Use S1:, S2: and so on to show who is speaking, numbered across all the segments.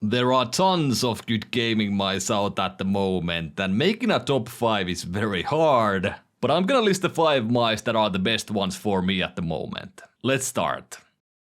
S1: There are tons of good gaming mice out at the moment, and making a top 5 is very hard. But I'm gonna list the 5 mice that are the best ones for me at the moment. Let's start.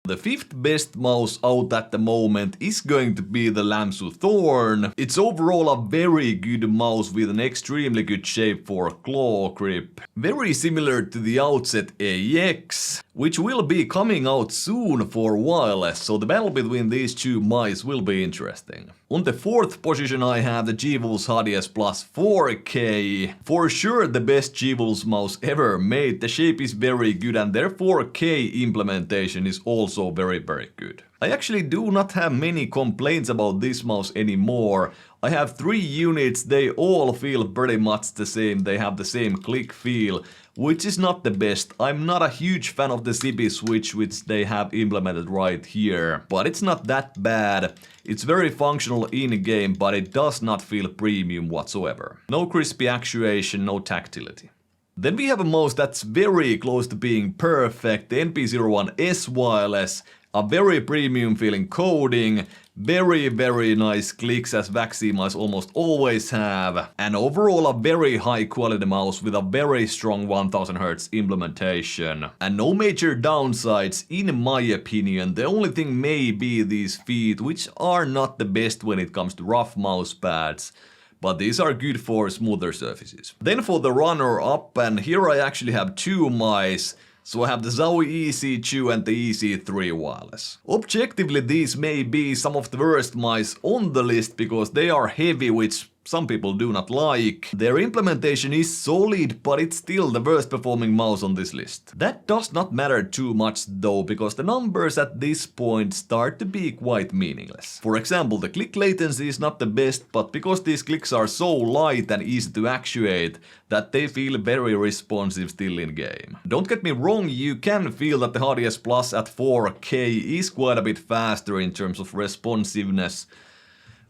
S1: The 5th best mouse out at the moment is going to be the Lamsu Thorn. It's overall a very good mouse with an extremely good shape for claw grip. Very similar to the Outset AX, which will be coming out soon for wireless, so the battle between these two mice will be interesting. On the 4th position I have the G-Wolves HDS Plus 4K. For sure the best G-Wolves mouse ever made. The shape is very good and their 4K implementation is also very good. I actually do not have many complaints about this mouse anymore. I have 3 units, they all feel pretty much the same, they have the same click feel, which is not the best. I'm not a huge fan of the zippy switch which they have implemented right here, but it's not that bad. It's very functional in-game, but it does not feel premium whatsoever. No crispy actuation, no tactility. Then we have a mouse that's very close to being perfect, the NP01S wireless. A very premium feeling coding, very nice clicks as vaccine mice almost always have, and overall a very high quality mouse with a very strong 1000Hz implementation. And no major downsides in my opinion. The only thing may be these feet, which are not the best when it comes to rough mouse pads. But these are good for smoother surfaces. Then for the runner-up, and here I actually have 2 mice. So I have the Zowie EC2 and the EC3 wireless. Objectively these may be some of the worst mice on the list because they are heavy, which some people do not like. Their implementation is solid, but it's still the worst performing mouse on this list. That does not matter too much though, because the numbers at this point start to be quite meaningless. For example, the click latency is not the best, but because these clicks are so light and easy to actuate, that they feel very responsive still in game. Don't get me wrong, you can feel that the HDS Plus at 4K is quite a bit faster in terms of responsiveness,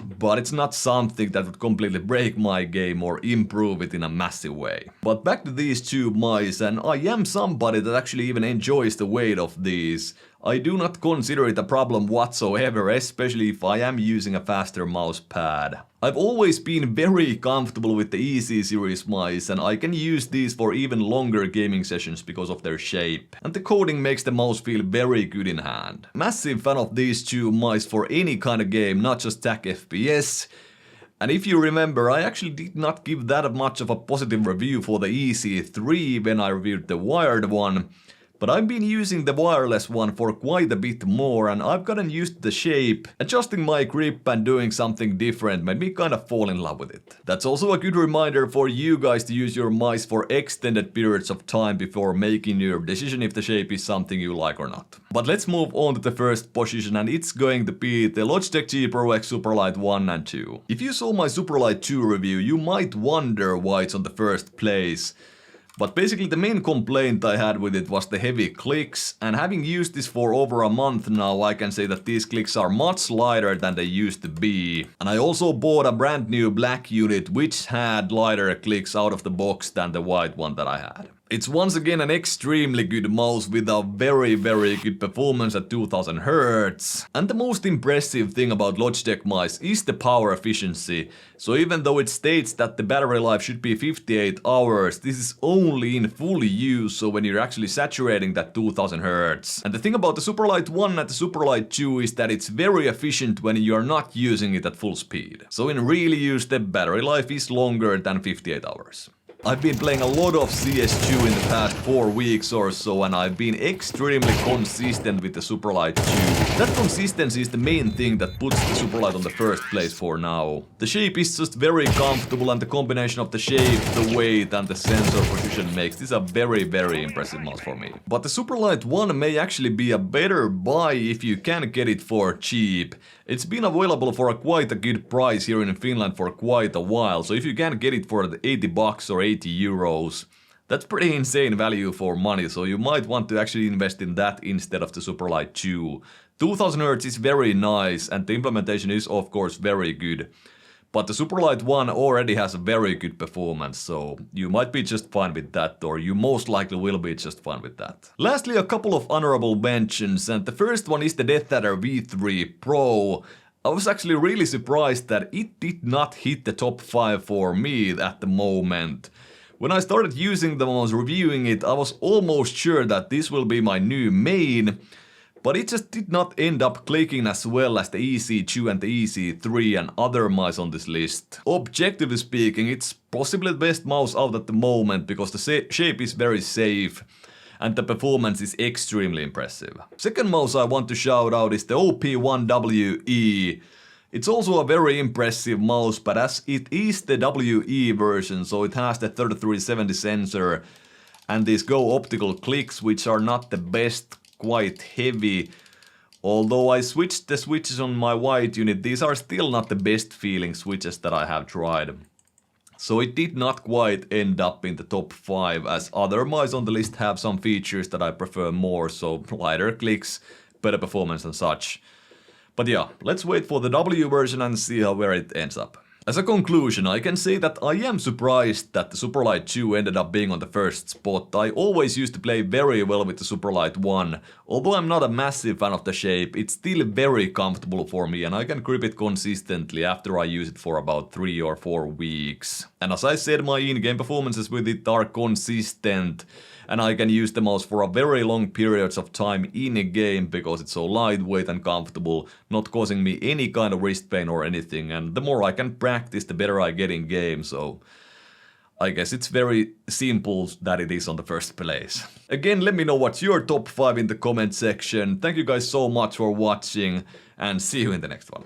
S1: but it's not something that would completely break my game or improve it in a massive way. But back to these 2 mice, and I am somebody that actually even enjoys the weight of these. I do not consider it a problem whatsoever, especially if I am using a faster mouse pad. I've always been very comfortable with the EC series mice, and I can use these for even longer gaming sessions because of their shape. And the coding makes the mouse feel very good in hand. Massive fan of these 2 mice for any kind of game, not just TAC FPS. And if you remember, I actually did not give that much of a positive review for the EC3 when I reviewed the wired one. But I've been using the wireless one for quite a bit more, and I've gotten used to the shape. Adjusting my grip and doing something different made me kind of fall in love with it. That's also a good reminder for you guys to use your mice for extended periods of time before making your decision if the shape is something you like or not. But let's move on to the first position, and it's going to be the Logitech G Pro X Superlight 1 and 2. If you saw my Superlight 2 review, you might wonder why it's on the first place. But basically the main complaint I had with it was the heavy clicks, and having used this for over a month now, I can say that these clicks are much lighter than they used to be. And I also bought a brand new black unit which had lighter clicks out of the box than the white one that I had. It's once again an extremely good mouse with a very good performance at 2000Hz. And the most impressive thing about Logitech mice is the power efficiency. So even though it states that the battery life should be 58 hours, this is only in full use, so when you're actually saturating that 2000Hz. And the thing about the Superlight 1 and the Superlight 2 is that it's very efficient when you're not using it at full speed. So in real use the battery life is longer than 58 hours. I've been playing a lot of CS2 in the past 4 weeks or so, and I've been extremely consistent with the Superlight 2. That consistency is the main thing that puts the Superlight on the first place for now. The shape is just very comfortable, and the combination of the shape, the weight and the sensor position makes this a very impressive mouse for me. But the Superlight 1 may actually be a better buy if you can get it for cheap. It's been available for quite a good price here in Finland for quite a while, so if you can get it for the 80 bucks or 80 euros, that's pretty insane value for money, so you might want to actually invest in that instead of the Superlight 2. 2000Hz is very nice and the implementation is of course very good. But the Superlight 1 already has a very good performance, so you might be just fine with that, or you most likely will be just fine with that. Lastly, a couple of honorable mentions, and the first one is the LethalGamingGear V3 Pro. I was actually really surprised that it did not hit the top 5 for me at the moment. When I started using them and was reviewing it, I was almost sure that this will be my new main, but it just did not end up clicking as well as the EC2 and the EC3 and other mice on this list. Objectively speaking, it's possibly the best mouse out at the moment because the shape is very safe and the performance is extremely impressive. Second mouse I want to shout out is the OP1WE. It's also a very impressive mouse, but as it is the WE version, so it has the 3370 sensor and these Go optical clicks, which are not the best, quite heavy. Although I switched the switches on my white unit, these are still not the best feeling switches that I have tried. So it did not quite end up in the top 5, as other mice on the list have some features that I prefer more, so lighter clicks, better performance and such. But yeah, let's wait for the W version and see where it ends up. As a conclusion, I can say that I am surprised that the Superlight 2 ended up being on the first spot. I always used to play very well with the Superlight 1. Although I'm not a massive fan of the shape, it's still very comfortable for me and I can grip it consistently after I use it for about 3 or 4 weeks. And as I said, my in-game performances with it are consistent. And I can use the mouse for a very long periods of time in a game because it's so lightweight and comfortable, not causing me any kind of wrist pain or anything, and the more I can practice, the better I get in game, so I guess it's very simple that it is on the first place. Again, let me know what's your top 5 in the comment section. Thank you guys so much for watching, and see you in the next one.